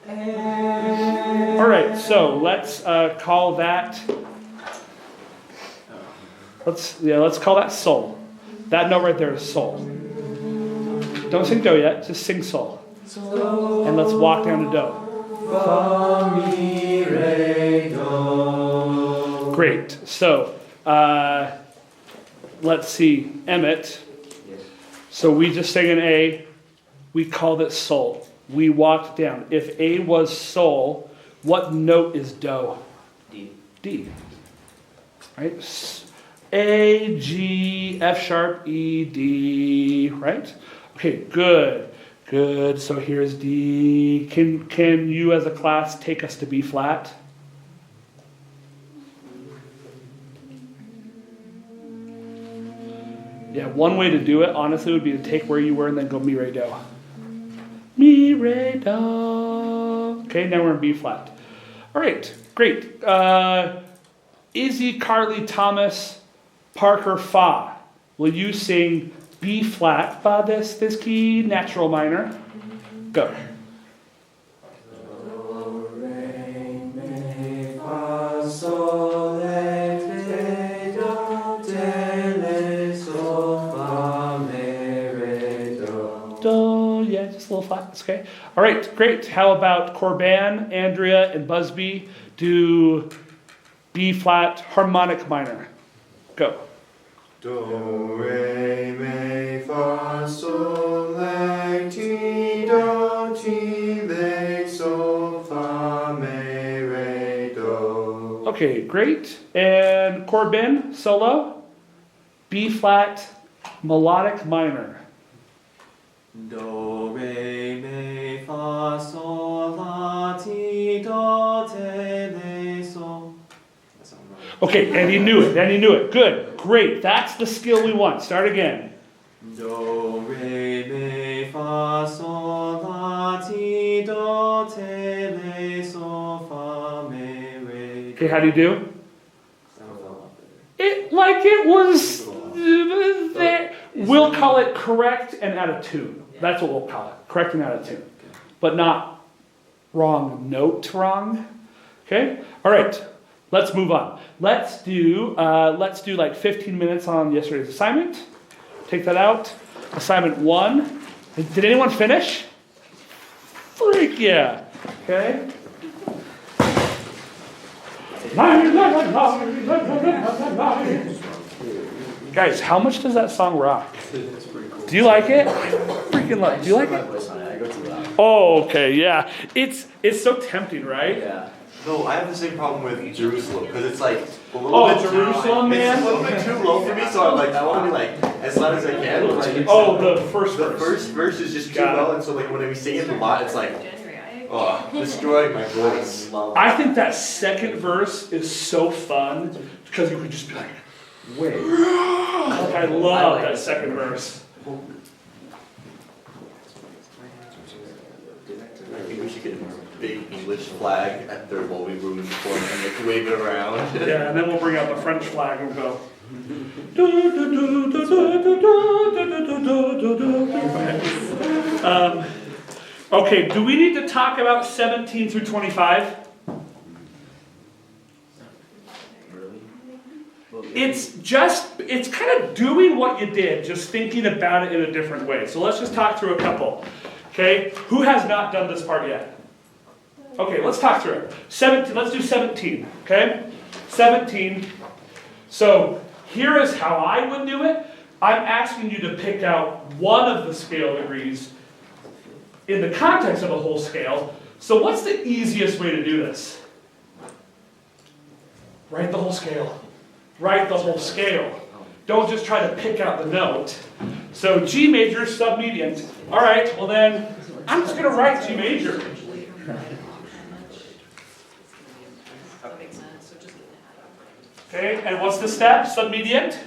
All right, so let's call that. Let's call that sol. That note right there is sol. Don't sing do yet. Just sing sol. And let's walk down to do. Fa, mi, re, do. Great. So let's see. Emmett. So we just sang an A. We called it sol. We walked down. If A was sol, what note is do? D. D. Right? A, G, F sharp, E, D. Right? Okay, good. Good. So here's D. Can you as a class take us to B flat? Yeah, one way to do it, honestly, would be to take where you were and then go mi, re, do. Mi, re, do. Okay, now we're in B flat. All right, great. Izzy, Carly, Thomas, Parker, Fa. Will you sing B flat, Fa, this key, natural minor? Go. Do, re, mi, fa, sol, la, ti, do, te, le, sol, fa, mi, re, do. Do, yeah, just a little flat, that's okay. All right, great. How about Corban, Andrea, and Busby do B flat, harmonic minor? Go. Do, re, mi, fa, sol, la, ti, do, ti, le, sol, fa, mi, re, do. Okay, great. And Corbin, solo, B flat, melodic minor. Do, re, mi, fa, sol, la, ti, do, te, le, sol. Okay, and he knew it, Good, great. That's the skill we want. Start again. Do, re, mi, fa, sol, la, ti, do, te, le, sol, fa, mi, re. Okay, how do you do? It like it was there. We'll call it correct and out of tune. That's what we'll call it. Correct and out of tune. But not wrong note wrong. Okay? All right. Let's move on. Let's do like 15 minutes on yesterday's assignment. Take that out. Assignment 1. Did anyone finish? Freak yeah. Okay. Guys, how much does that song rock? Do you like it? Freaking love. Do you like it? Oh, okay, yeah. It's so tempting, right? Yeah. No, I have the same problem with Jerusalem because it's like a little bit Jerusalem, man. It's a little bit too low for me, so I'm like I want to be like as loud as I can. But like, The first the verse. first verse is just too Got it. low, and so like when we sing it a lot, it's like destroying my voice. I think that second verse is so fun because you could just be like, wait. Like I love that second verse. I think we should get a big English flag at their while we room before and like wave it around. Yeah, and then we'll bring out the French flag and we'll go. Okay, do we need to talk about 17 through 25? It's kind of doing what you did, just thinking about it in a different way. So let's just talk through a couple. Okay, who has not done this part yet? Okay, let's talk through it. 17, let's do 17, okay? 17. So here is how I would do it. I'm asking you to pick out one of the scale degrees in the context of a whole scale. So what's the easiest way to do this? Write the whole scale. Write the whole scale. Don't just try to pick out the note. So G major, submediant. All right, well then, I'm just going to write G major. Okay, and what's the step? Submediant?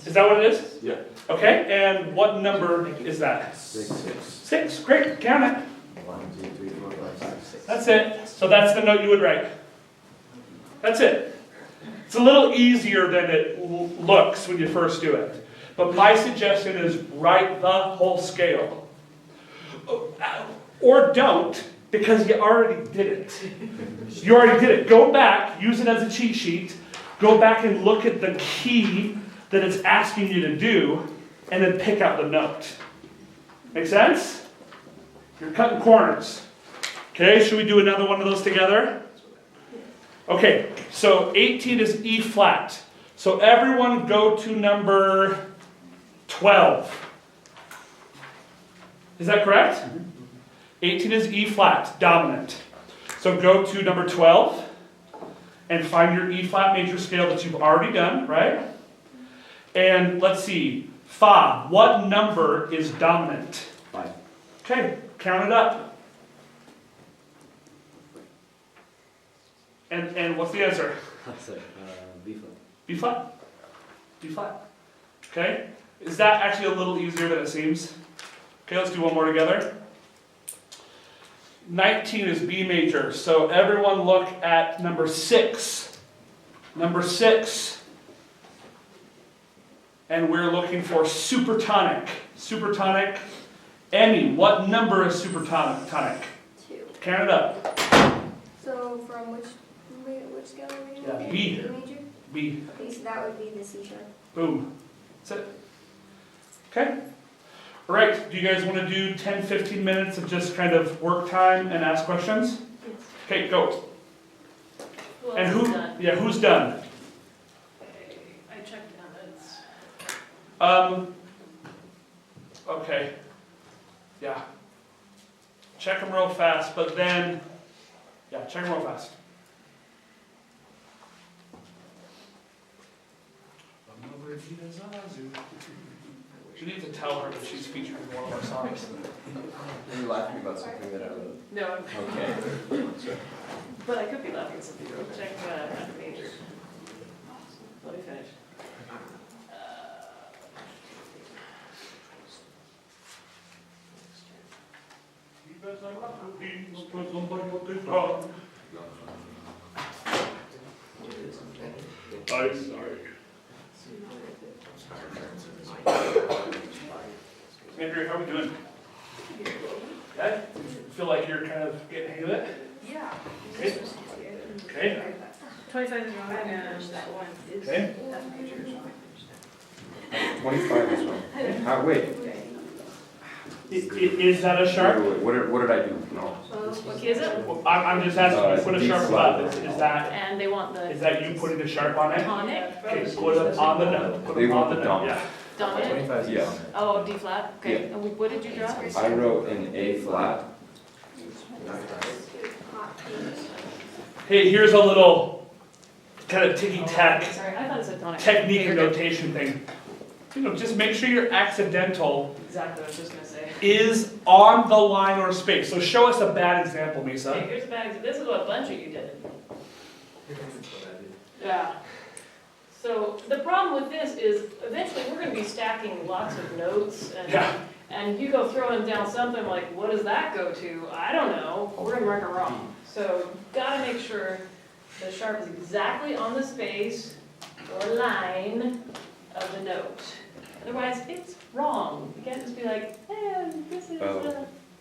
Is that what it is? Yeah. Okay, and what number is that? 6, great, count it. 1, 2, 3, 4, 5, 6, 6. That's it. So that's the note you would write. That's it. It's a little easier than it looks when you first do it. But my suggestion is write the whole scale. Or don't. Because you already did it. You already did it. Go back, use it as a cheat sheet, go back and look at the key that it's asking you to do, and then pick out the note. Make sense? You're cutting corners. Okay, should we do another one of those together? Okay, so 18 is E flat. So everyone go to number 12. Is that correct? 18 is E flat, dominant. So go to number 12 and find your E flat major scale that you've already done, right? And let's see, Fa, what number is dominant? 5. Okay, count it up. And what's the answer? Sorry, B flat. B flat. B flat. Okay? Is that actually a little easier than it seems? Okay, let's do one more together. 19 is B major. So everyone look at number 6. Number 6. And we're looking for supertonic. Supertonic. Emmy, what number is supertonic? 2. Count it up. So from which scale are we doing? Yeah, B. B major? B. Okay, so that would be the C sharp. Boom. That's it. Okay? All right, do you guys want to do 10, 15 minutes of just kind of work time and ask questions? Yes. Okay, go. Who And else who? is done? Yeah, who's done? Okay, I checked the notes. Okay. Yeah. Check them real fast, but then, yeah, check them real fast. You need to tell her that she's featured in one of our songs. Are you laughing about something that I wrote? No, Okay. but I could be laughing at something. Check after major. Let me finish. I'm sorry. Andrew, how are we doing? Good? Feel like you're kind of getting the hang of it? Yeah. Okay. Okay. 25 is wrong, and that one is. Okay. 25 is wrong. Wait. Is that a sharp? Wait, what did I do? No. What key is it? Well, I'm just asking, you put a D sharp flat. above, is that, And they want the is that you putting the sharp on it? tonic, Okay, put it on the note, put They it want on the the note, dominant. yeah. dominant. Yeah. Oh, D flat. Okay. And what did you draw? I wrote an A flat. Hey, here's a little kind of ticky-tack Sorry, I thought it said tonic. technique Okay, and you're good. notation thing. You know, just make sure your accidental Exactly what I was just gonna say. is on the line or space. So show us a bad example, Okay, Misa. here's a bad example. This is what a bunch of you did. Yeah. So the problem with this is eventually we're gonna be stacking lots of notes Yeah. and you go throwing down something like, what does that go to? I don't know. We're gonna mark it wrong. So gotta make sure the sharp is exactly on the space or line of the note. Otherwise, it's wrong. You can't just be like, this is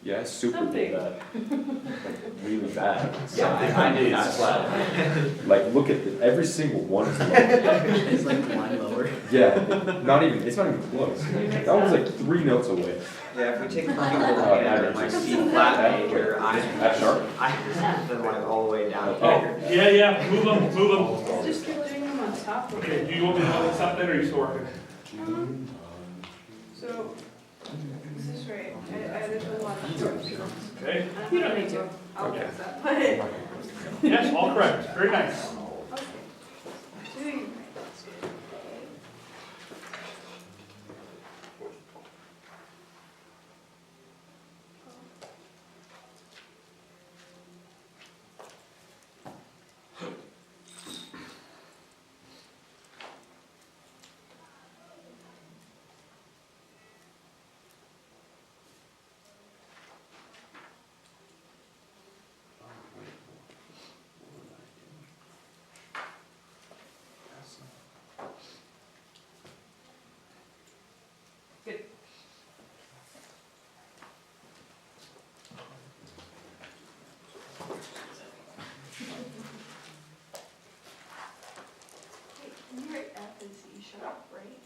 Yeah, super Something. bad. Like, really bad. Something I did is flat. Like, look at every single one is low. It's like one lower. Yeah, not even, it's not even close. That was like 3 notes away. Yeah, if we take people and my C flat major, F sharp? I have them like all the way down Oh, here. yeah, move them. Just keep doing them on top of Okay, do you want me to look this up then, or are you still working? So, this is right. There's a lot of sharps. Okay, You don't need to. I'll Okay. fix that. But, yes, all correct, very nice. okay. Doing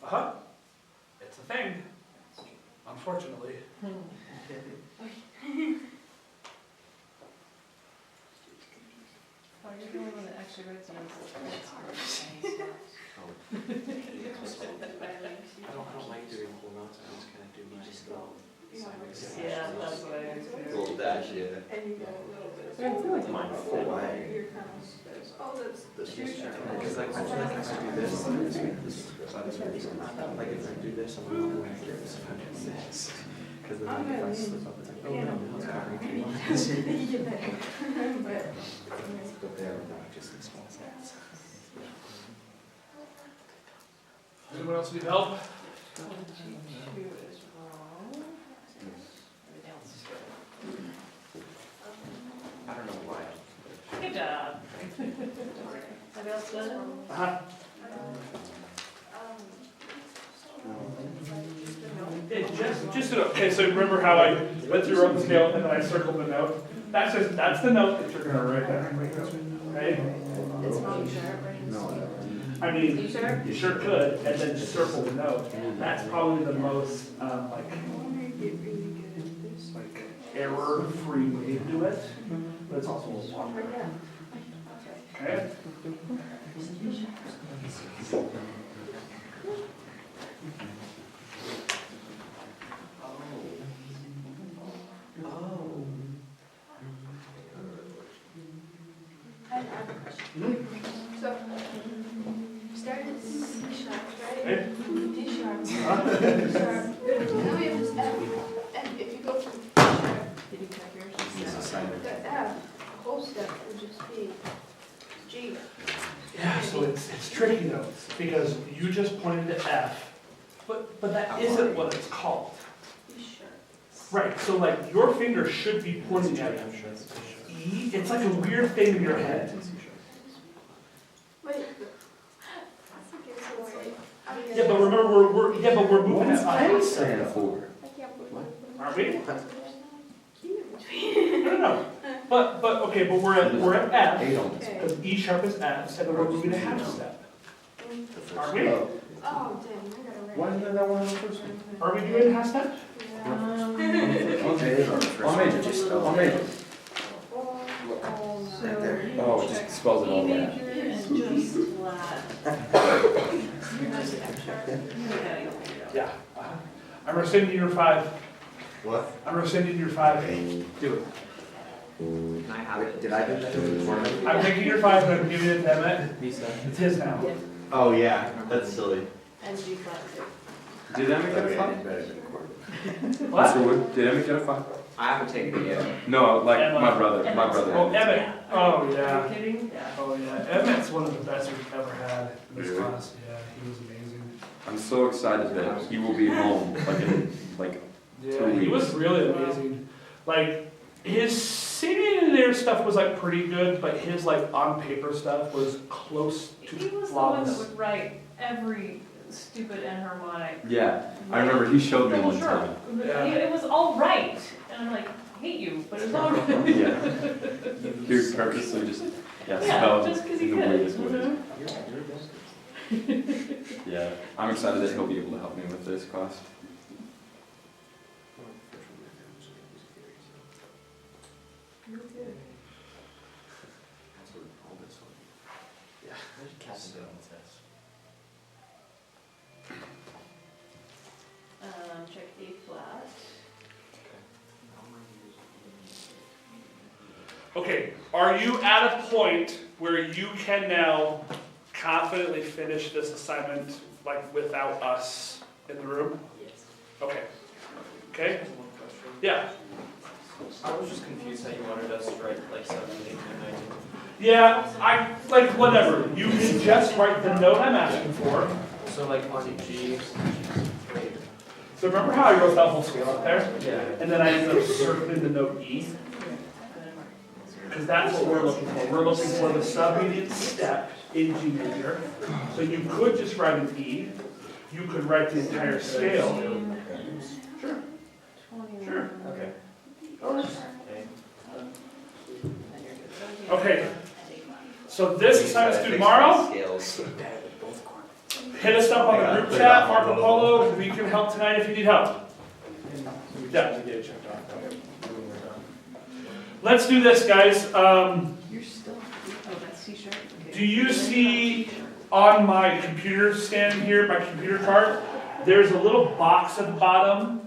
Uh-huh. It's a thing, unfortunately. Oh, you're the only one that actually writes on this. I don't like doing whole notes, I just kind of do my slow. Yeah, that's what I do too. Little dash, yeah. And you got a little bit. I feel like mine full way. You're kind of, there's, oh, that's This two is- chapters. Because like, I feel like if I do this, then this is like if I do this, I'm not going to get this if I do this. Because then like, if I slip up, it's like, oh no, now it's covering 3 lines. But, But there, no, just in small sets. Anyone else need help? 2 is wrong. Everything else is good. I don't know why. Good job. Anybody else done it? Uh-huh. Okay, so remember how I went through wrote the scale and then I circled the note? That's the note that you're gonna write down. Okay? it's not sharp, right? No. I mean, You sure? you sure could, and then just circle the note. That's probably the most, like Get really good at this. error-free way to do it, but it's also a long Right way. now. Okay? I have a question. So, start at C sharp, right? Okay. D sharp. D sharp. Now we have this F. And if you go from D sharp, did you type yours? The F, the whole step would just be G. Yeah, so it's tricky though, because you just pointed to F, but that isn't what it's called. D sharp. Right, so like your finger should be pointing at E, it's like a weird thing in your head. Wait. Okay, so wait. Yeah, but remember, we're moving What's at A I, stand for? I can't believe aren't we? it. No. But we're at F, A don't. Okay. because E sharp is F, and then we're moving a half step. Aren't we? Oh. Oh, damn, I gotta write. Why isn't that one on the first one? Are we doing half step? Okay, I'll major, I'll major. Right there. Oh, it just spells it all E out. major and just flat. Yeah. I'm rescinding your 5. What? I'm rescinding your 5A. Do it. Can I have it? Did I do that before? I'm taking your 5 and I'm giving it to Emmett. Lisa. It's his now. Oh, yeah, that's silly. And G flat too. Did Emma get a Okay, 5? better than a quarter. What? Did Emma get a 5? I haven't taken it yet. No, like Emma. my brother. My Emma's- brother. Oh, Emmett. Oh, Are yeah. you kidding? Yeah. Oh, yeah. Emmett's one of the best we've ever had in this Really? class. Yeah, he was amazing. I'm so excited that he will be home, Yeah, he was really amazing. Like, his singing and their stuff was like pretty good, but his like on paper stuff was close to He was the one that flawless. would write every stupid enharmonic. Yeah, I remember he showed me Double one sharp. time. But Yeah. It was all right, and I'm like, I hate you, but it's all right. Yeah. He would purposely just, Yeah, spelled just 'cause in he the could. weirdest ways. Mhm. Yeah, I'm excited that he'll be able to help me with this class. Check A flat. Okay, are you at a point where you can now confidently finish this assignment like without us in the room? Yes. Okay. Okay? Yeah. I was just confused how you wanted us to write like 7, 8, and 9. Yeah, I like whatever. You can just write the note I'm asking for. So like on G. So remember how I wrote that whole scale up there? Yeah. And then I ended up circling the note E? Because that's what we're looking for. We're looking for the subimmediate step in G major. So you could just write an E. You could write the entire scale. Sure. 21. Sure. Okay. Okay. So this assignment's due tomorrow. Scales. hit us up on the group chat, Marco Polo, we can help tonight if you need help. Yeah. Get it checked off, though, when we're done. Let's do this, guys. You're still, oh, that's C-sharp? Okay. Do you see on my computer stand here, my computer cart, there's a little box at the bottom.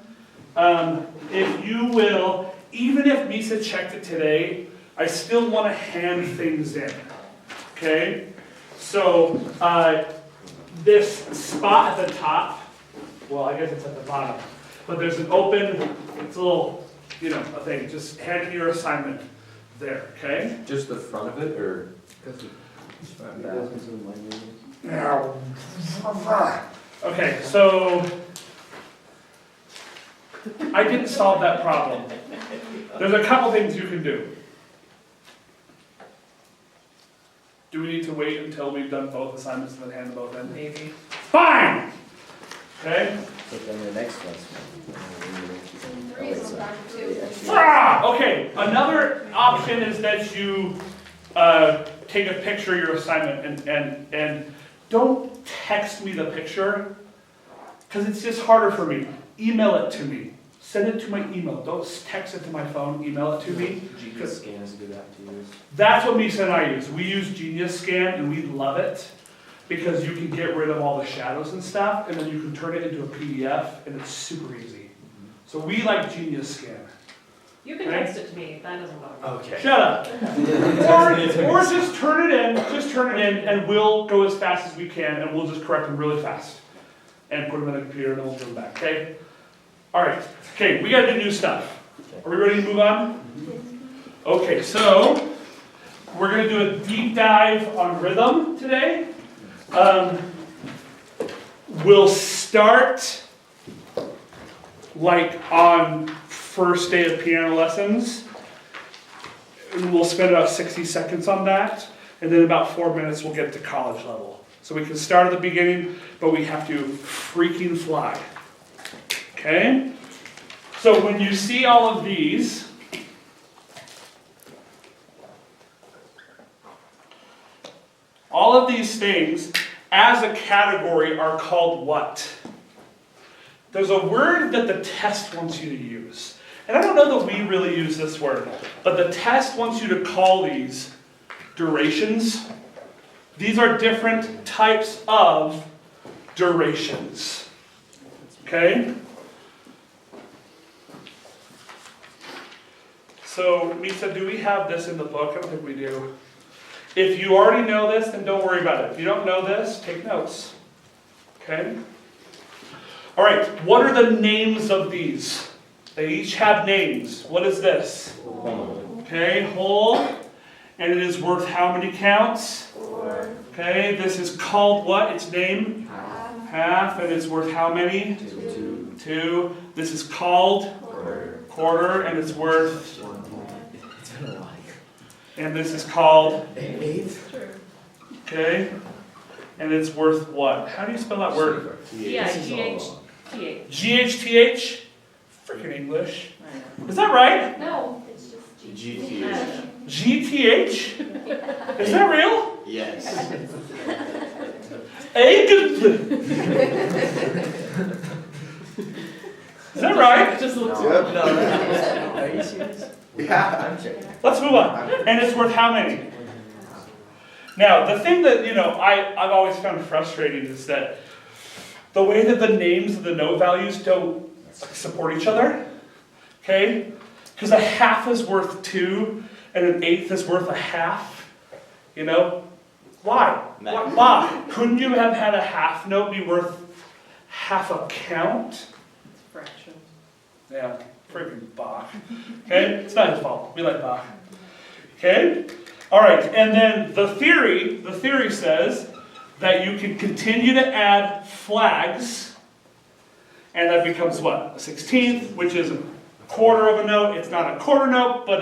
If you will, even if Misa checked it today, I still want to hand things in. Okay? So, this spot at the top, well, I guess it's at the bottom, but there's an open, it's a little, a thing. Just hand in your assignment there, okay? Just the front of it, or? Okay, so I didn't solve that problem. There's a couple things you can do. Do we need to wait until we've done both assignments and then hand them both in? Maybe. Fine! Okay? But then the next one's. Three is on too. Okay, another option is that you take a picture of your assignment and don't text me the picture, because it's just harder for me. Email it to me. Send it to my email. Don't text it to my phone, email it to me. Genius Scan is a good app to use. That's what Misa and I use. We use Genius Scan and we love it because you can get rid of all the shadows and stuff, and then you can turn it into a PDF, and it's super easy. So we like Genius Scan. You can text it to me, that doesn't bother me. Okay. Shut up. Or just turn it in, and we'll go as fast as we can, and we'll just correct them really fast. And put them in the computer, and then we'll give them back, okay? All right, okay, we gotta do new stuff. Are we ready to move on? Okay, so we're gonna do a deep dive on rhythm today. We'll start like on first day of piano lessons. And we'll spend about 60 seconds on that. And then about 4 minutes we'll get to college level. So we can start at the beginning, but we have to freaking fly. Okay? So when you see all of these, things as a category are called what? There's a word that the test wants you to use. And I don't know that we really use this word, but the test wants you to call these durations. These are different types of durations. Okay? So, Misa, do we have this in the book? I don't think we do. If you already know this, then don't worry about it. If you don't know this, take notes. Okay? All right, what are the names of these? They each have names. What is this? Okay, whole. And it is worth how many counts? 4. Okay, this is called what? Its name? Half. And it's worth how many? 2. This is called? Quarter. And it's worth? And this is called? Okay. And it's worth what? How do you spell that word? Yeah, G-H-T-H. G-H-T-H? Freaking English. Is that right? No, it's just GTH. G-T-H? Is that real? Yes. Egg? Is that right? Just looks Yep. Are you serious? Yeah. I'm checking. Let's move on. And it's worth how many? Now, the thing that, I've always found frustrating is that the way that the names of the note values don't support each other. Okay? Because a half is worth 2 and an eighth is worth a half. Why? Why? Couldn't you have had a half note be worth half a count? fraction. Yeah, freaking Bach. Okay? It's not his fault. We like Bach. Okay? All right, and then the theory says that you can continue to add flags, and that becomes what? A 16th, which is a quarter of a note. It's not a quarter note, but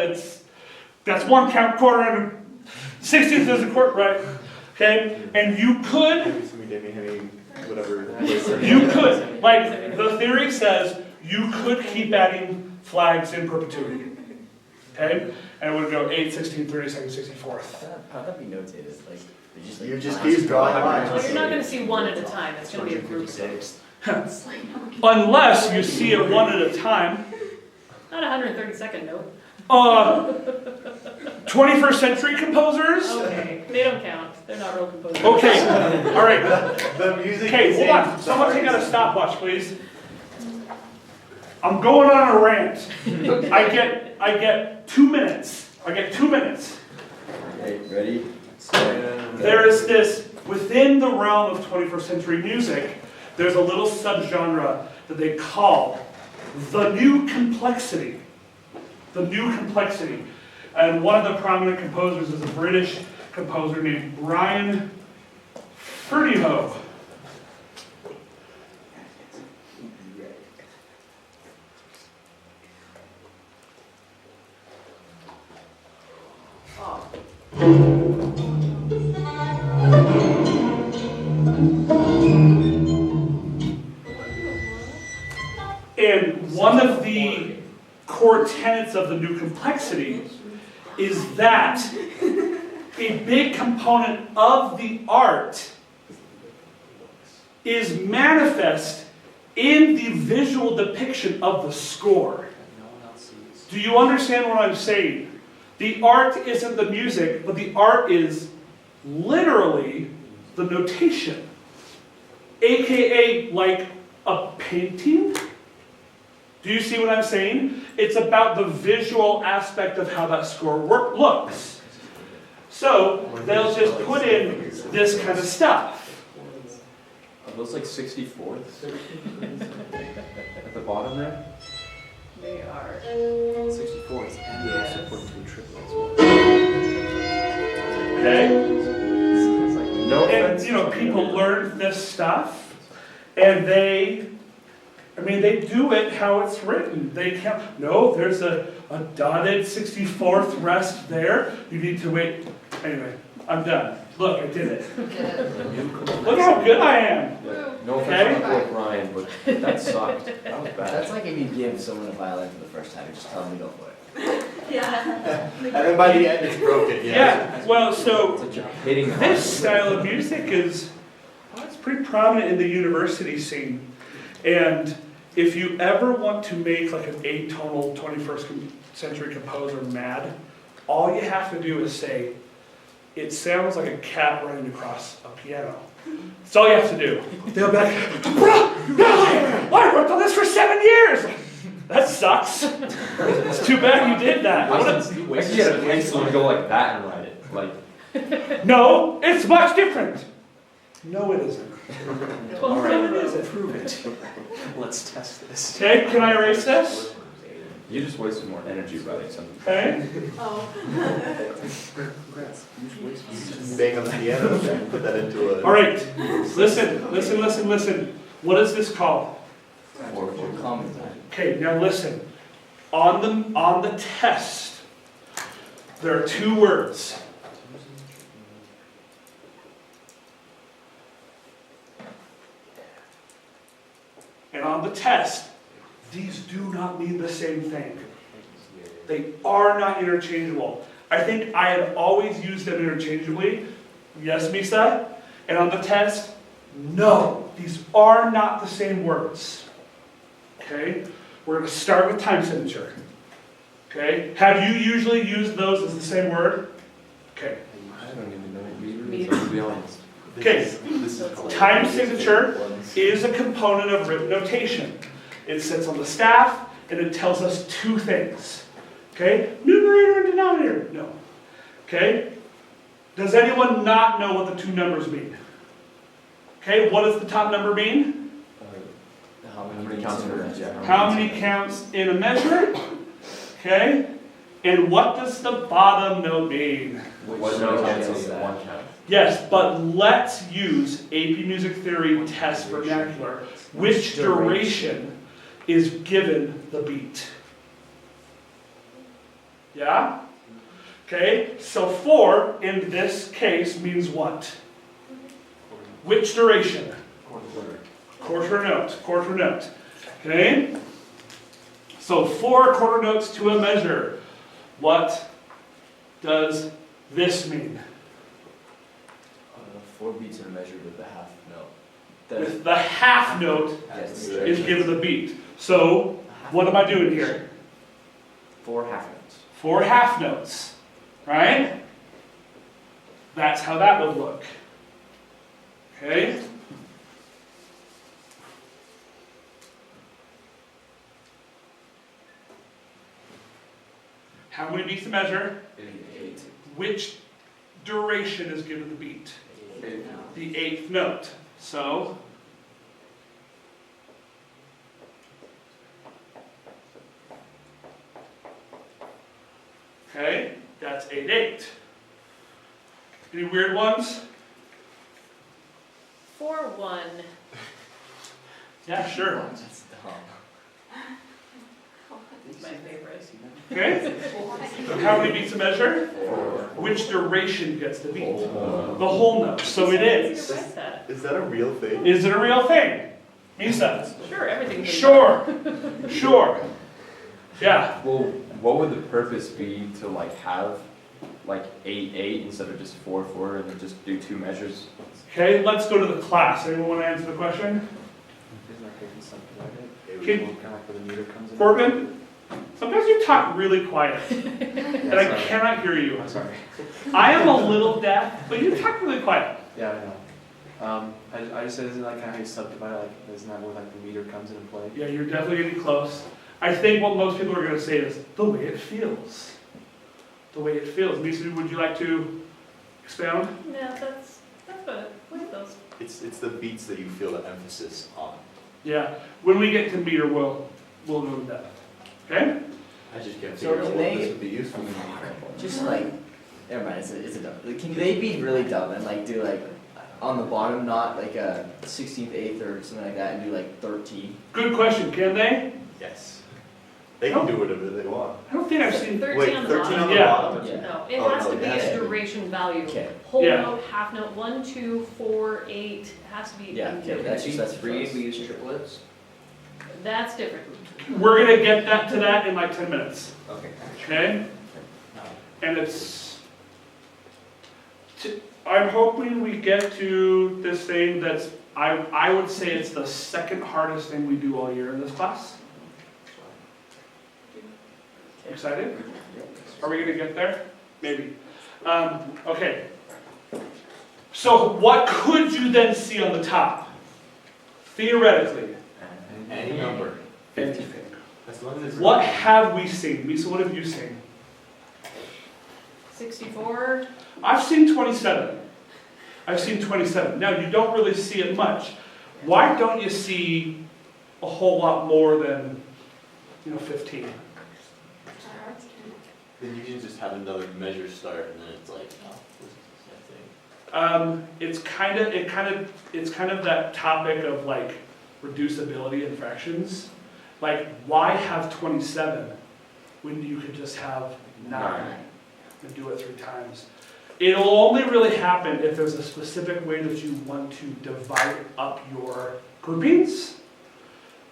that's 1 count, quarter, and 16th is a quarter, right? Okay? And you could, like the theory says, you could keep adding flags in perpetuity. Okay? And it would go 8, 16, 32nd, 64th. How'd that be notated? Like, they just like. You just keep drawing lines. Well, you're not gonna see one at a time, it's gonna be a group of things. Unless you see it one at a time. Not a 132nd note. 21st century composers? Okay, they don't count, they're not real composers. Okay, all right. The music Okay, is hold in on. Someone take out a stars. stopwatch, please. I'm going on a rant. I get 2 minutes. I get 2 minutes. Okay, ready? There is this, within the realm of 21st century music, there's a little subgenre that they call the new complexity. The new complexity. And one of the prominent composers is a British composer named Brian Ferneyhough. And one of the core tenets of the new complexity is that a big component of the art is manifest in the visual depiction of the score. Do you understand what I'm saying? The art isn't the music, but the art is literally the notation. AKA like a painting. Do you see what I'm saying? It's about the visual aspect of how that score looks. So they'll just put in this kind of stuff. Are those like 64ths? At the bottom there? They are. 64ths. And they're supporting two triplets. Okay? No And offense. you know, people learn this stuff, and they do it how it's written. They can't, no, there's a dotted 64th rest there. You need to wait. Anyway, I'm done. Look, I did it. Look how good I am. Yeah, no Okay. offense to poor Brian, but that sucked. That was That's bad. like if you give someone a violin for the first time and just tell them to go for it. And then by the end it's broken, Yeah, well, so It's like you're hitting the this style of music is, well, it's pretty prominent in the university scene. And if you ever want to make like an atonal 21st century composer mad, all you have to do is say, it sounds like a cat running across a piano. That's all you have to do. They'll be like, I worked on this for 7 years. That sucks. It's too bad you did that. I could get a pencil and go like that and write it. Like, No, it's much different. No, it isn't. all No, right, it isn't. prove it. Let's test this. Okay, can I erase this? You just wasted more energy writing something. Okay. Bang on the piano and put that into a. All right. Listen. What is this called? Or common time. Okay, now listen. On the test, there are 2 words. And on the test, these do not mean the same thing. They are not interchangeable. I think I had always used them interchangeably. Yes, Misa? And on the test, no, these are not the same words. Okay? We're going to start with time signature. Okay? Have you usually used those as the same word? Okay. I don't even know what Me means, to be honest. Okay. This is called- Time signature is a component of written notation. It sits on the staff, and it tells us 2 things. Okay? Numerator and denominator. No. Okay? Does anyone not know what the 2 numbers mean? Okay, what does the top number mean? How How many many counts counts in are a there? measure? How many counts in a measure? Okay? And what does the bottom note mean? What note note cancels cancels that? one count? Yes, but let's use AP Music Theory test vernacular. Which duration is given the beat? Yeah? Okay, so 4 in this case means what? Which duration? Quarter note. Okay? So 4 quarter notes to a measure. What does this mean? 4 beats in a measure with the half note. With the half note Yes. is given the beat. So, what am I doing here? 4 half notes. 4 half notes, right? That's how that would look. Okay? How many beats to measure? 8. Which duration is given the beat? The 8th note. So, okay, that's 8/8. Any weird ones? 4/1. Yeah, sure. That's dumb. My favorite. Okay? How many beats to measure? Which duration gets the beat? The whole note. So it is. Write that. Is that a real thing? Is it a real thing? Misa? Sure, everything. Sure. Sure. Yeah. Well, what would the purpose be to like have like 8/8 instead of just 4/4 and then just do 2 measures? Okay, let's go to the class. Anyone want to answer the question? Isn't that getting subdivided? Can- Kind of like where the meter comes in. Corbin? Sometimes you talk really quiet, and I cannot hear you. I'm sorry. I am a little deaf, but you talk really quiet. Yeah, I know. I just said, isn't that kind of how you subdivide? Like, isn't that where like the meter comes into play? Yeah, you're definitely getting close. I think what most people are going to say is the way it feels. The way it feels. Misa, would you like to expound? No, that's what those. It's the beats that you feel the emphasis on. Yeah. When we get to meter, we'll go to that. Okay? I just can't So figure out can what they- this would be used for. Just like, never mind, it's a dumb. Like, can they be really dumb and like do like on the bottom, not like a 16th, 8th or something like that, and do like 13? Good question. Can they? Yes. They can do whatever they want. I don't think I've seen. 13 Wait, on the 13 on bottom. the Yeah. bottom? Yeah. No, it Oh, has no, to be it has a to be. duration value. Okay. Whole Yeah. note, half note, 1, 2, 4, 8. It has to be. Yeah, okay, that's just, that's Free, for we use triplets. That's different. We're going to get that to that in like 10 minutes. Okay. Okay? And I'm hoping we get to this thing that's, I would say it's the second hardest thing we do all year in this class. Excited? Are we going to get there? Maybe. Okay. So what could you then see on the top? Theoretically. Any number. Anything. As long as it's What have we seen? Misa, what have you seen? 64. I've seen 27. I've seen 27. Now, you don't really see it much. Why don't you see a whole lot more than, 15? Then you can just have another measure start, and then it's like, oh, this is the same thing. It's kind of that topic of like reducibility in fractions. Like, why have 27 when you could just have 9 and do it 3 times? It'll only really happen if there's a specific way that you want to divide up your groupings.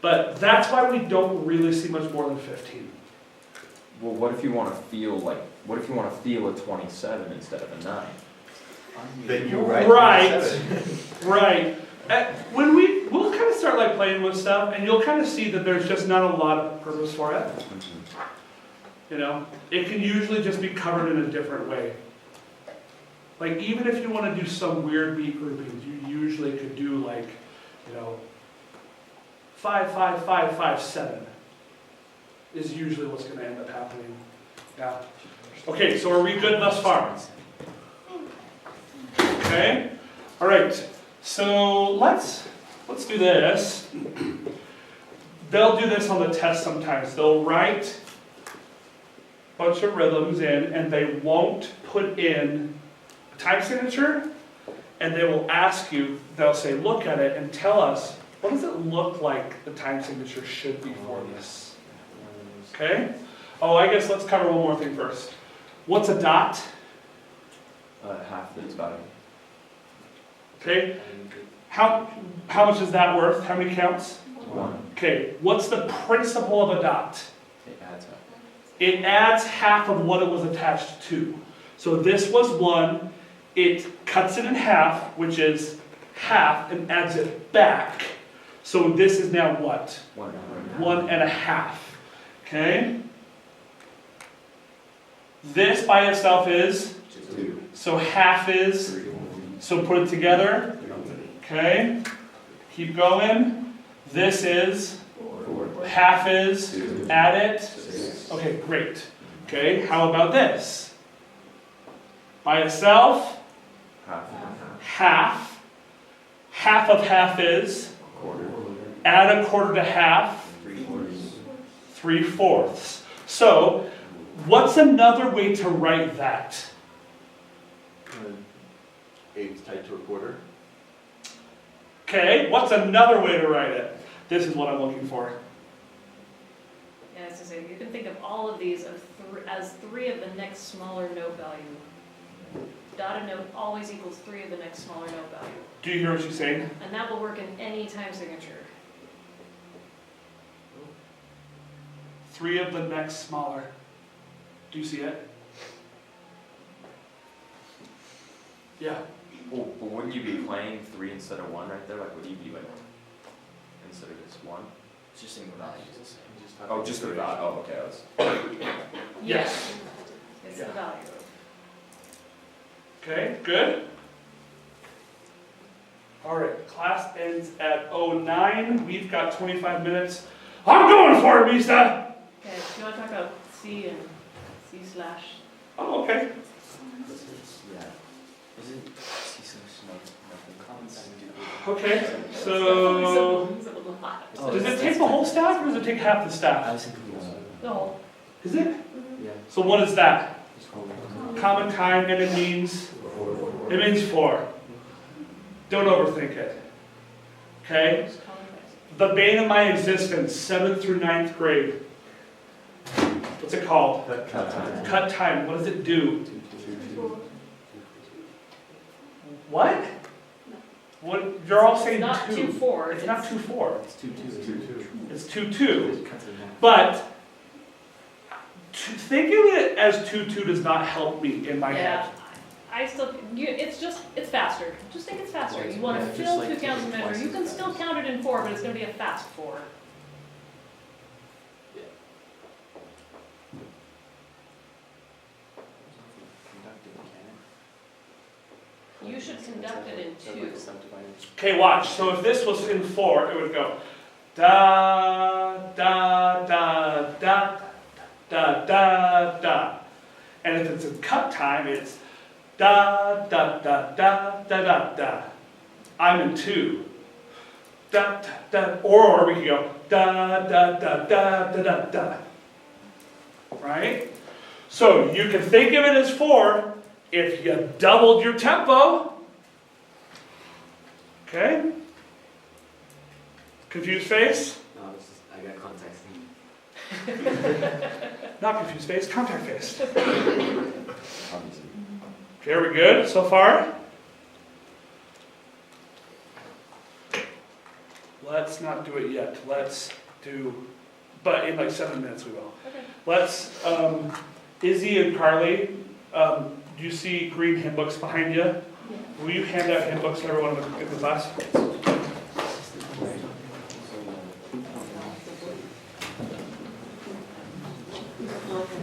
But that's why we don't really see much more than 15. Well, what if you want to feel a 27 instead of a 9? Then you write Right. 27. Right. We'll kind of start like playing with stuff, and you'll kind of see that there's just not a lot of purpose for it. It can usually just be covered in a different way. Like, even if you want to do some weird beat groupings, you usually could do like, 5, 5, 5, 5, 7 is usually what's going to end up happening. Yeah. Okay, so are we good thus far? Okay. All right. So let's do this. They'll do this on the test sometimes. They'll write a bunch of rhythms in, and they won't put in a time signature, and they will ask you, they'll say, look at it and tell us, what does it look like the time signature should be for this? Okay? Oh, I guess let's cover one more thing first. What's a dot? Half the time. Okay? How much is that worth? How many counts? 1. Okay, what's the principle of a dot? It adds up. it adds half of what it was attached to. So this was 1, it cuts it in half, which is half, and adds it back. So this is now what? 1.5. Okay? This by itself is? 2. So half is? So put it together. Okay? Keep going. This is? Half is? Add it? Okay, great. Okay, how about this? By itself? Half. Half of half is? Add a quarter to half? 3/4. So, what's another way to write that? 8 tied to a quarter. Okay, what's another way to write it? This is what I'm looking for. Yeah, as I say, you can think of all of these as 3 of the next smaller note value. Dotted note always equals 3 of the next smaller note value. Do you hear what she's saying? And that will work in any time signature. 3 of the next smaller. Do you see it? Yeah. Well, but wouldn't you be playing 3 instead of 1 right there? Like, would you be like, instead of just 1? It's just single values. Oh, just the value, oh, okay, Yes. It's the value. Okay, good. All right, class ends at 09. We've got 25 minutes. I'm going for it, Misa! Okay, do you want to talk about C and C/? Oh, okay. Yeah. Isn't Okay, so does it take the whole staff or does it take half the staff? was thinking No. Is it? yeah. So what is that? Common time, and it means 4. Don't overthink it. Okay? The bane of my existence, 7th through 9th grade. What's it called? Cut time. What does it do? What? What? You're all saying Not 2. 2/4. It's not 2/4. It's 2. It's 2/2. But thinking of it as 2/2 does not help me in my Yeah. head. I still, it's faster. Just think it's faster. You want to Yeah, just fill like 2 counts of taking measure. twice You as can fast. still count it in 4, but it's going to be a fast 4. You should conduct it in 2. Okay, watch. So if this was in 4, it would go da da da da da da da. And if it's in cut time, it's da da da da da da da. I'm in 2. Da da da. Or we could go da da da da da da da. Right? So you can think of it as 4 if you doubled your tempo. Okay? Confused face? No, I got context. Not confused face, contact face. Okay, are we good so far? Let's not do it yet. Let's do, but in like 7 minutes we will. Okay. Let's, Izzy and Carly, do you see green hymn books behind you? Will you hand out hymn books to everyone in the class?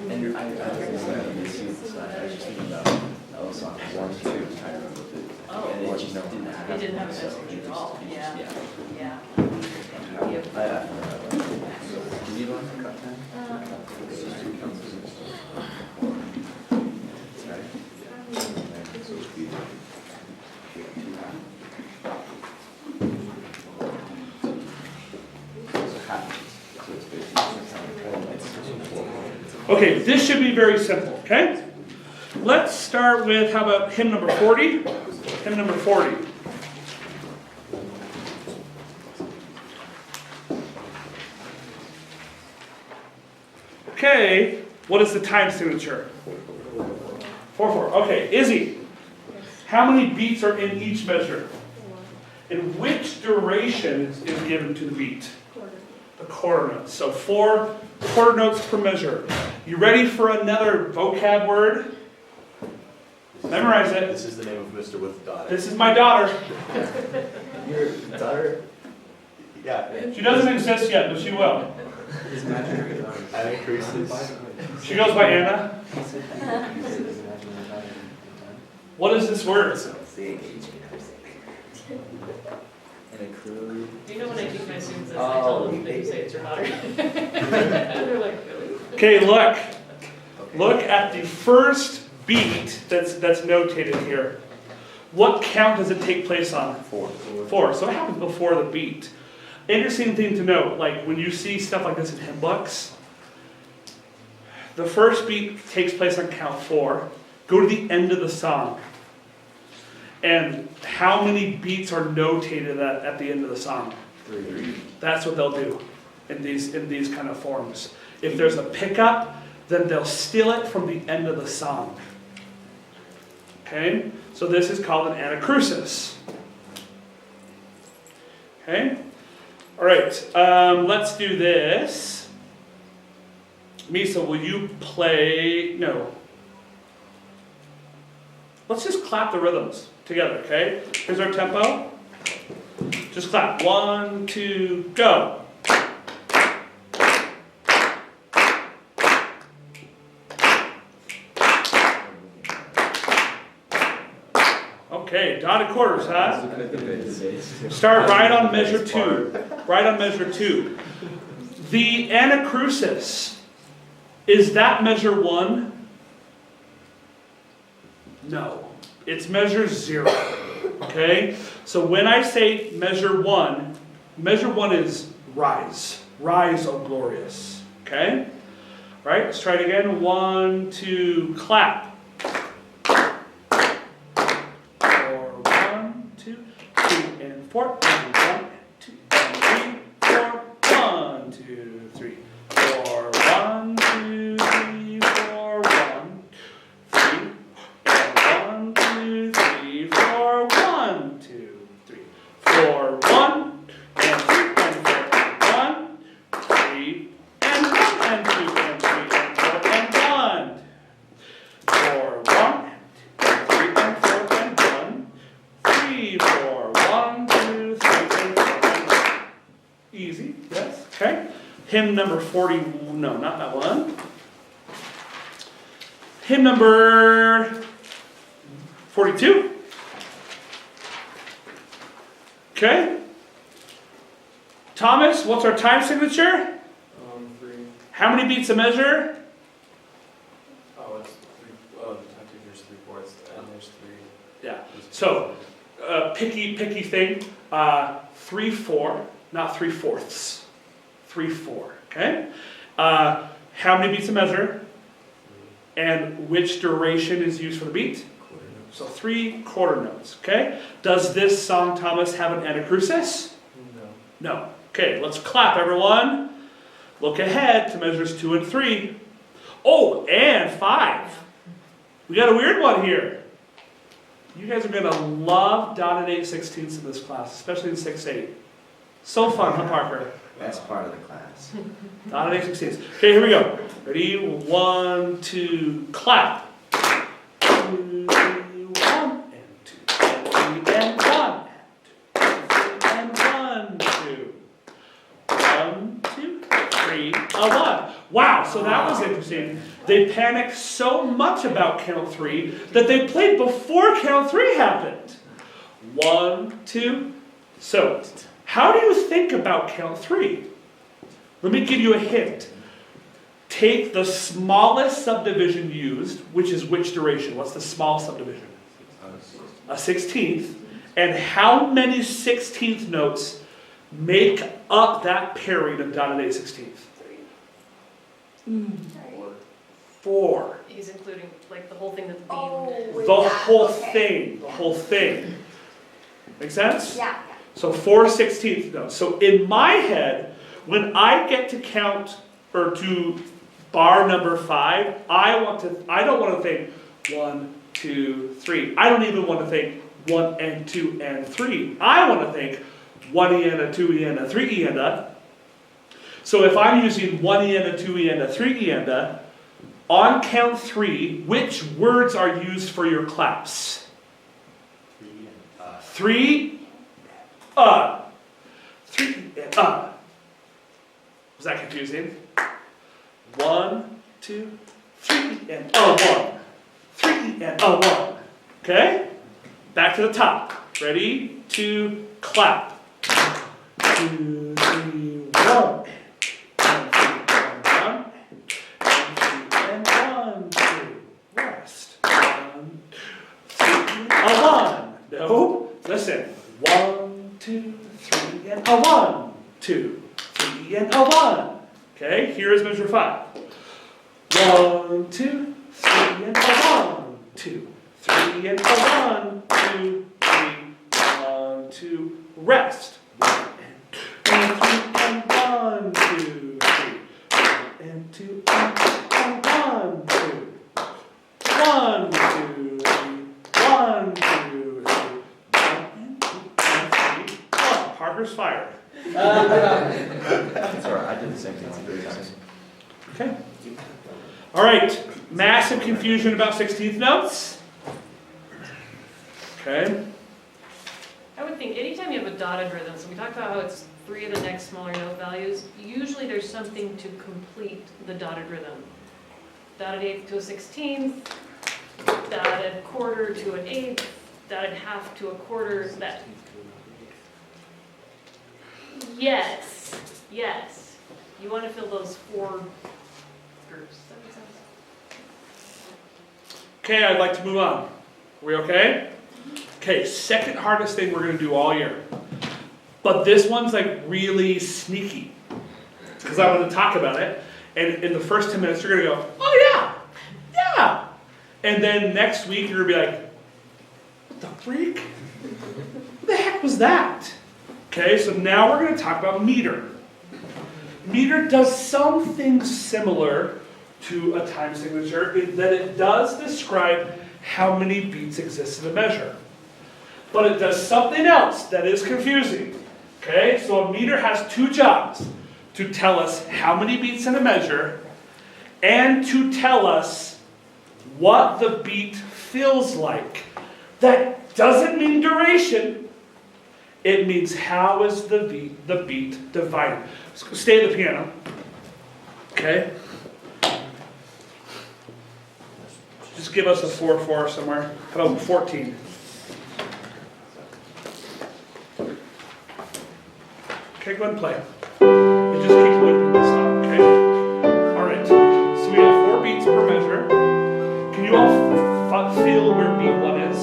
And I was just thinking about Ellis on 1, 2, I remember it. Oh. And it just didn't have. It didn't have a message at all. Yeah. Yeah. Yeah. Do you want to cut time? It's just 2 counts. Okay, this should be very simple, okay? Let's start with, how about hymn number 40? Hymn number 40. Okay, what is the time signature? 4/4. Okay, Izzy, how many beats are in each measure? And which duration is given to the beat? The quarter notes. So 4 quarter notes per measure. You ready for another vocab word? Memorize it. This is the name of Mr. with the daughter. This is my daughter. Your daughter Yeah. She doesn't exist yet, but she will. His imaginary daughter. And increases. She goes by Anna. What is this word? and a crew. Do you know when I teach my students this, I tell them that you say it's your daughter. They're like, really? Okay, look. Look at the first beat that's notated here. What count does it take place on? 4. 4. So it happens before the beat. Interesting thing to note, like when you see stuff like this in hymn books, the first beat takes place on count 4. Go to the end of the song. And how many beats are notated at the end of the song? 3. That's what they'll do in these kind of forms. If there's a pickup, then they'll steal it from the end of the song. Okay? So this is called an anacrusis. Okay? All right, let's do this. Misa, will you play? No. Let's just clap the rhythms together, okay? Here's our tempo. Just clap. 1, 2, go. Okay, dotted quarters, huh? Start right on measure 2. Right on measure 2. The anacrusis, is that measure 1? No. It's measure 0. Okay? So when I say measure 1 is rise. Rise, O glorious. Okay? All right, let's try it again. 1, 2, clap. 4, and 1, 2, and 3, 4, 1, 2, 3, 4, 1, 2, 3, 4, 1, 3, and 1, 2, 3, 4, 1, 2, 3, 4, 1, and 3, and 4, and 1, 3, and 1, and 2, and 3, and 4, and 1, 4, 1, and 3, and 4, and 1, 3, 4, 1, easy, yes, okay. Hymn number 40, no, not that one. Hymn number 42. Okay. Thomas, what's our time signature? 3. How many beats a measure? Oh, it's 3. Oh, the time taker's 3/4, and there's 3. Yeah. So, picky thing. 3/4. Not 3/4. 3/4. Okay? How many beats a measure? And which duration is used for the beat? So 3 quarter notes. Okay? Does this song, Thomas, have an anacrusis? No. No. Okay, let's clap, everyone. Look ahead to measures 2 and 3. Oh, and 5. We got a weird one here. You guys are going to love dotted 8/16 in this class, especially in 6/8. So fun, huh, Parker? That's part of the class. Dotted 8/16. Okay, here we go. Ready? 1, 2, clap. 2, 3, 1, and 2, and 3, and 1, and 2, and 1, 2. 1, 2, 3, 1. Wow, so that was interesting. They panicked so much about count 3 that they played before count 3 happened. 1, 2. So, how do you think about count 3? Let me give you a hint. Take the smallest subdivision used, which is which duration? What's the small subdivision? A 16th. And how many 16th notes make up that pairing of dotted 8/16? 4. He's including like the whole thing that's being. Oh, The whole thing. The whole thing. Make sense? Yeah. So 4 16th notes. So in my head, when I get to count or to bar number 5, I don't want to think 1, 2, 3. I don't even want to think 1 and 2 and 3. I want to think 1 eanda, 2 eanda, 3 eanda. So if I'm using 1 eanda, 2 eanda, 3 eanda, On count 3, which words are used for your claps? 3, 3, Was that confusing? 1, 2, 3, and 1. 3 and 1. Okay? Back to the top. Ready? 2, clap. 2, 3, 1. 1, 2, rest. 1, no. Listen. 1, 2, 3, and 1, 2, 3, and 1. Okay, here is measure 5. 1, 2, 3, and 1, 2, 3, and 1, 2, 3, 1, 2, rest. 1, 2, 3, and 1, 2, 3, and 2, and 1, 2, 1, 2, 3, 1, 2, 3, 1, 2, 3, 1. Parker's fired. That's alright, I did the same thing like 3 times. Okay. All right. Massive confusion about 16th notes. Okay. I would think anytime you have a dotted rhythm, so we talked about how it's 3 of the next smaller note values, usually there's something to complete the dotted rhythm. Dotted eighth to a 16th, dotted quarter to an eighth, dotted half to a quarter, that. Yes, yes. You want to fill those 4 groups. Does that make sense? Okay, I'd like to move on. Are we okay? Okay, second hardest thing we're going to do all year. But this one's like really sneaky. Because I'm going to talk about it. And in the first 10 minutes, you're going to go, oh yeah, yeah. And then next week, you're going to be like, what the freak? What the heck was that? Okay, so now we're going to talk about meter. Meter does something similar to a time signature in that it does describe how many beats exist in a measure. But it does something else that is confusing. Okay, so a meter has 2 jobs: to tell us how many beats in a measure and to tell us what the beat feels like. That doesn't mean duration. It means how is the beat divided. So stay at the piano. Okay? Just give us a 4/4 somewhere. How about 14? Okay, go ahead and play. And just keep looping this up, okay? Alright. So we have 4 beats per measure. Can you all feel where beat 1 is?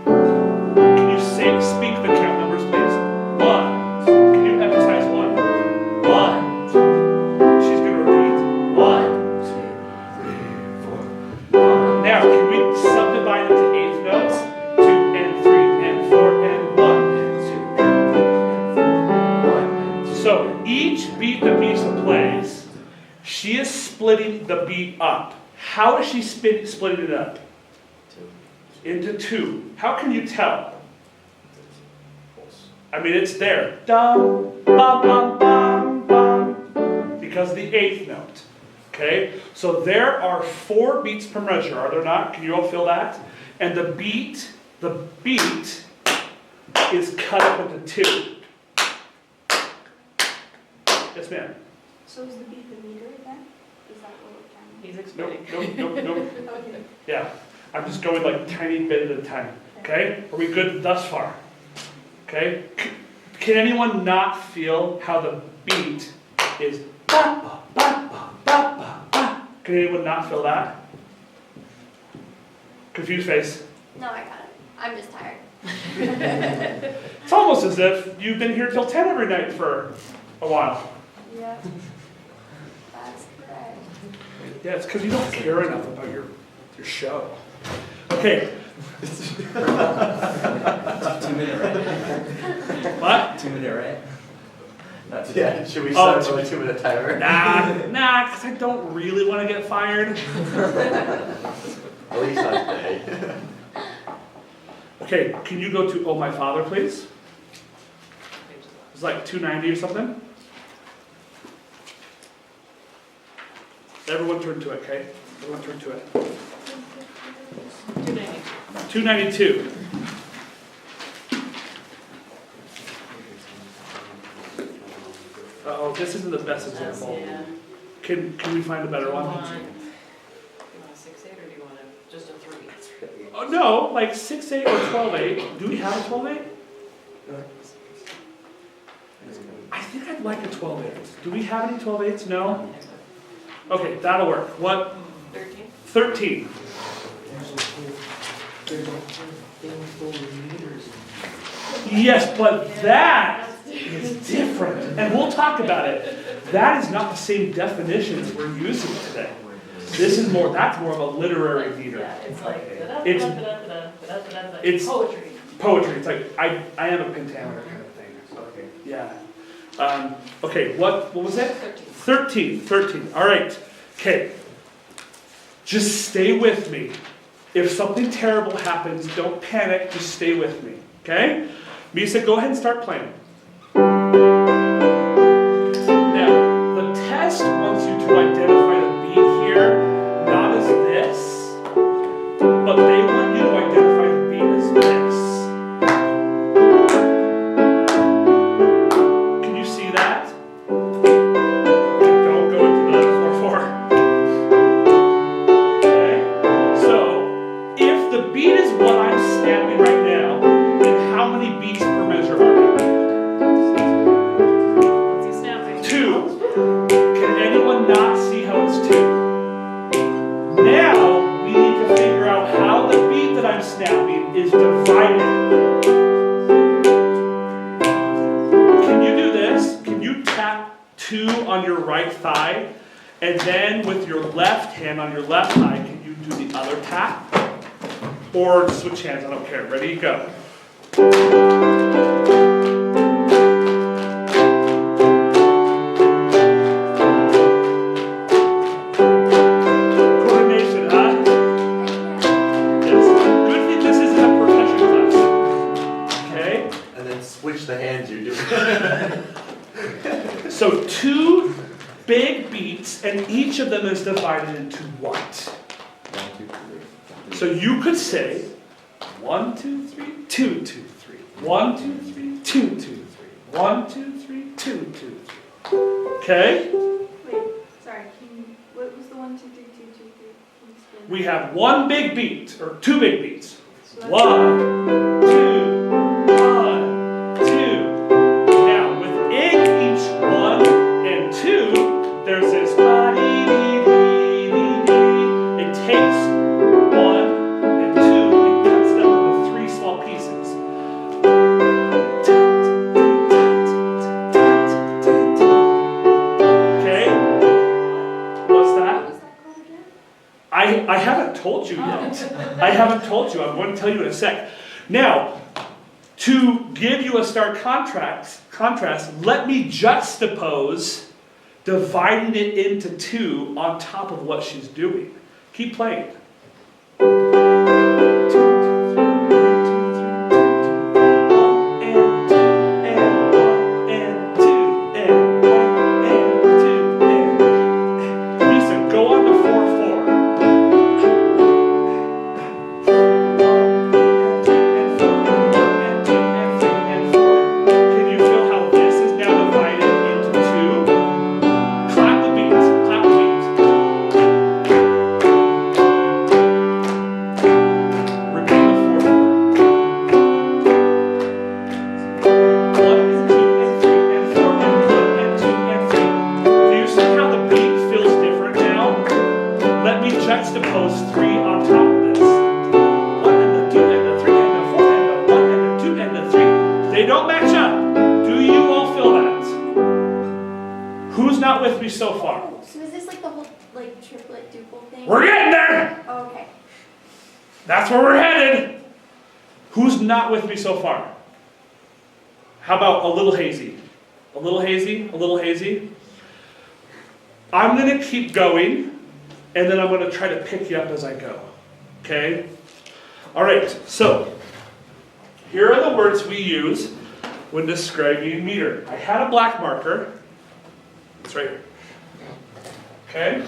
Can you speak the count numbers, please? 1. Can you emphasize 1? 1. She's going to repeat. 1, 2, 3, 4. Now, can we subdivide into 8th notes? 2 and 3 and 4 and 1 and 2 and 4 and 1. So each beat that Misa plays, she is splitting the beat up. How is she splitting it up? Into 2. How can you tell? I mean, it's there. Dum, bum, bum, bum, bum. Because the 8th note. Okay? So there are 4 beats per measure, are there not? Can you all feel that? And the beat is cut up into 2. Yes, ma'am. So is the beat the meter then? Is that what we're trying to He's Nope, explaining. nope. Okay. Yeah. I'm just going like tiny bit at a time. Okay? Are we good thus far? Okay? Can anyone not feel how the beat is ba, ba, ba, ba, ba, ba? Can anyone not feel that? Confused face. No, I got it. I'm just tired. It's almost as if you've been here till 10 every night for a while. Yeah. That's correct. Yeah, it's because you don't care enough about your show. Okay. 2-minute, right? What? 2-minute, right? That's Yeah, should we Oh, set a 2-minute timer? Nah, because I don't really want to get fired. At least not today. Okay, can you go to Oh My Father, please? It's like 290 or something. Everyone turn to it, okay? Everyone turn to it. 292. 292. Uh-oh, this isn't the best example. Yeah. Can we find a better one? Do you want a 6/8 or do you want just a 3? Oh, no, like 6/8 or 12/8. Do we have a 12/8? I think I'd like a 12/8. Do we have any 12/8s? No? Okay, that'll work. What? 13? 13. Yes, but that is different. And we'll talk about it. That is not the same definitions we're using today. That's more of a literary meter. Yeah, it's like It's it's poetry. Poetry. It's like, I am a pentameter kind of thing. Okay. Yeah. Okay, what was it? 13. 13. All right. Okay. Just stay with me. If something terrible happens, don't panic. Just stay with me. Okay? Misa, go ahead and start playing. Now, the test wants you to identify the beat here, not as this, but they want you to identify the beat as this. Can you see that? Don't go into the 4/4. Okay? So, if the beat is what I'm snapping right now, then how many beats per measure are there? What's he snapping? 2. Can anyone not see how it's 2? Now, we need to figure out how the beat that I'm snapping is divided. Can you do this? Can you tap 2 on your right thigh? And then with your left hand on your left thigh, can you do the other tap? Or switch hands, I don't care. Ready, go. Coordination, huh? Yes. Good thing this isn't a percussion class. Okay? And then switch the hands you're doing. So 2 big beats, and each of them is divided into what? 1, 2, 3. So you could say 1, 2, 3, 2, 2, 3. 1, 2, 3, 2, 2, 3. 1, 2, 3, 2, 2, 3. Okay? Wait, sorry, what was the 1, 2, 3, 2, 2, 3? Can you explain? We have 1 big beat, or 2 big beats. So that's- 1, 2, 1, 2. Now, within each 1 and 2, there's this ba-dee-dee-dee-dee-dee. It takes 1 and 2 and cuts them into 3 small pieces. Okay? What's that? What was that called again? I haven't told you yet. I haven't told you. I'm going to tell you in a sec. Now, to give you a stark contrast, let me juxtapose dividing it into 2 on top of what she's doing. Keep playing. 1 and 2 and 1 and 2 and 1 and 2 and Lisa, go on to 4/4. Can you feel how this is now divided into 2? Clap the beats. Clap the beats. Repeat the 4/4. 1 and 2 and 3 and 4 and 1 and 2 and 3. Do you see how the beat feels different now? Let me juxtapose 3 on top of this. 1 and the 2 and the 3 and the 4 and the 1 and the 2 and the 3. They don't match up. Do you all feel that? Who's not with me so far? So is this like the whole like triplet duple thing? We're getting there! Oh, okay. That's where we're headed. Who's not with me so far? How about a little hazy? A little hazy? A little hazy? I'm going to keep going, and then I'm going to try to pick you up as I go. Okay? All right, so here are the words we use when describing meter. I had a black marker. It's right here. Okay?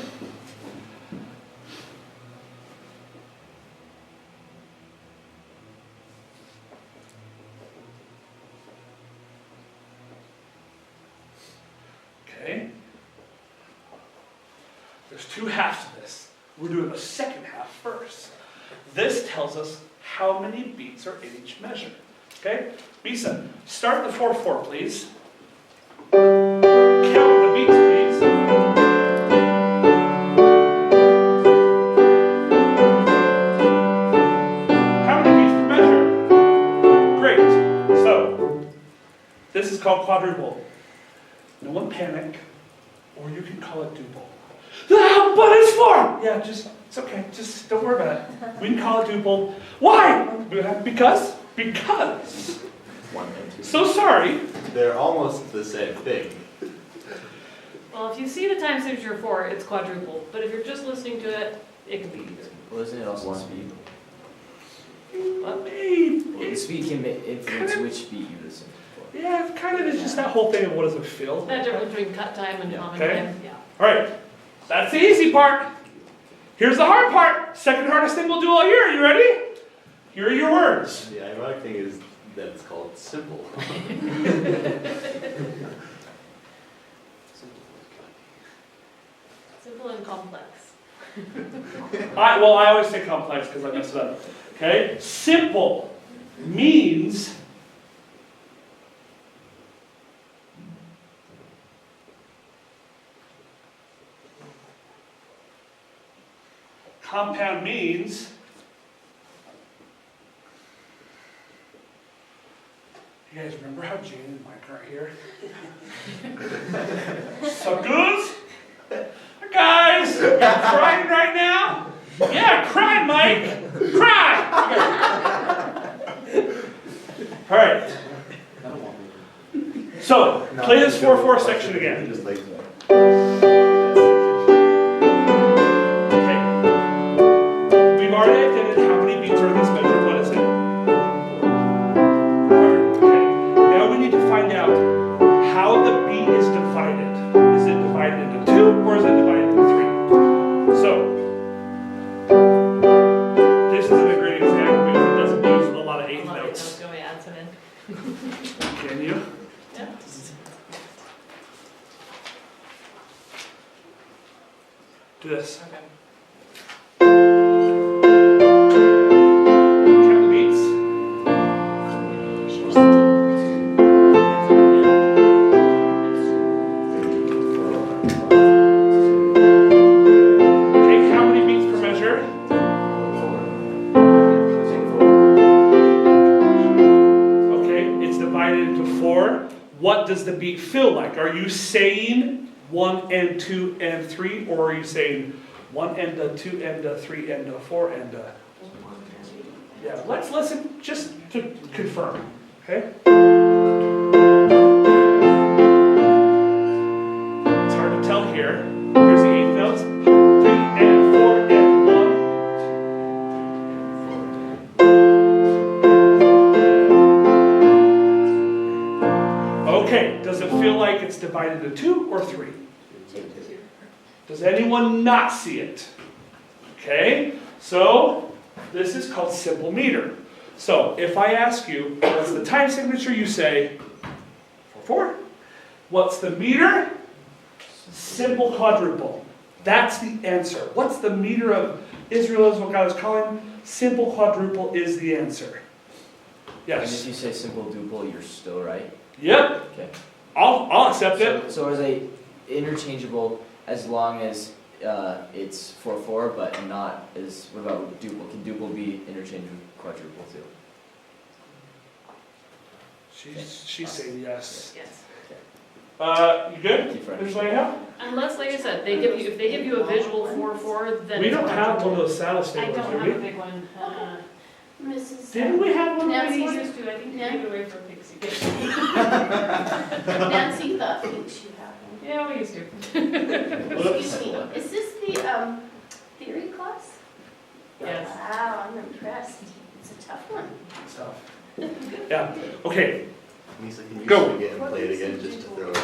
There's two halves to this. We're doing the second half first. This tells us how many beats are in each measure. Okay? Bisa, start the 4/4, please. Count the beats, please. How many beats per measure? Great. So, this is called quadruple. No one panic, or you can call it duple. Ah, but it's 4! Yeah, it's okay. Just don't worry about it. We can call it duple. Why? Because? Because. One and two. So sorry. They're almost the same thing. Well, if you see the time signature 4, it's quadruple. But if you're just listening to it, it can be either. Well, isn't it also One. speed? What? Well, the speed can influence which beat you listen for. Yeah, it kind of is just that whole thing of what does it feel. That difference between cut time and common Okay. time. Yeah. All right, that's the easy part. Here's the hard part. Second hardest thing we'll do all year. Are you ready? Here are your words. The ironic thing is that it's called simple. Simple and complex. I always say complex because I mess it up. Okay? Simple means compound means you guys remember how Jane and Mike aren't here? Suckers? Guys, you're crying right now? Yeah, cry, Mike. Cry. Okay. All right. So, play this 4/4 section again. Just like Okay. We've already identified how many beats are in this measure. What is it? Okay. Now we need to find out how the beat is divided. Is it divided into 2 or is it divided into 3? So, this isn't a great example because it doesn't use a lot of eighth notes. Can we add some in? Can you? Yeah. Do this. Okay. Count the beats. Okay, how many beats per measure? Okay, it's divided into 4. What does the beat feel like? Are you saying 1 and 2 and 3, or are you saying 1 and a 2 and a 3 and a 4 and a... Yeah, let's listen just to confirm, okay? It's hard to tell here. Here's the eighth notes. 3 and 4 and 1. Okay, does it feel like it's divided into 2 or 3? Does anyone not see it? Okay, so this is called simple meter. So if I ask you, what's the time signature? You say 4/4. What's the meter? Simple quadruple. That's the answer. What's the meter of Israel is what God is calling? Simple quadruple is the answer. And if Yes. you say simple duple, you're still right. Yep. Okay. I'll accept it. So are they interchangeable as long as it's 4/4, but not as, what about duple? Can duple be interchanged with quadruple too? She's saying yes. Yes. You good? Keep right. Ms. Lana? Unless, like I said, if they give you a visual 4/4, then We it's don't have one of those saddle I staplers, don't do have a we? big one. Mrs. Didn't we have one? Nancy We used to, I think you gave it away for Pixie. Nancy thought thinks you have one. Yeah, we used to. Excuse me, is this the theory class? Yes. Wow, I'm impressed. It's a tough one. Stuff. Yeah, okay, Lisa, can you Go. swing it and play it again just to throw it out?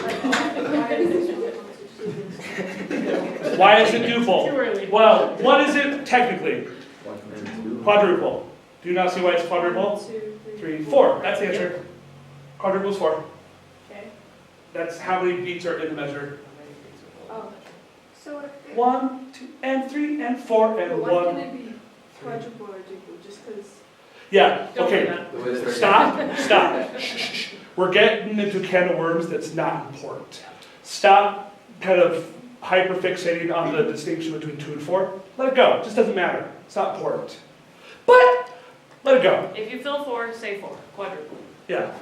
why is it duple? Too early. Well, what is it technically? 1 and 2. Quadruple. Do you not see why it's quadruple? 2, 3, 4, that's the answer. Quadruple is 4. Okay. That's how many beats are in the measure. Oh. So if 1, 2, and 3, and 4, and why 1. can't it be quadruple or duple? Just because. Yeah, Don't do okay. that. The way that they're- Stop. Shh, shh, shh. We're getting into a can of worms that's not important. Stop kind of hyperfixating on the distinction between 2 and 4. Let it go. It just doesn't matter. It's not important. But let it go. If you fill 4, say 4, quadruple. Yeah.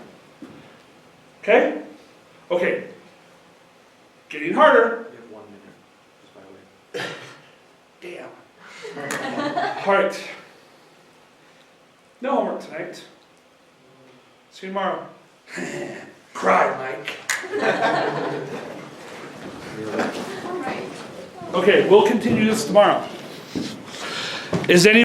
Okay? Okay. Getting harder. You have 1 minute, just by the way. Damn. All right. No homework tonight. See you tomorrow. Cry, Mike. All right. Okay, we'll continue this tomorrow. Is any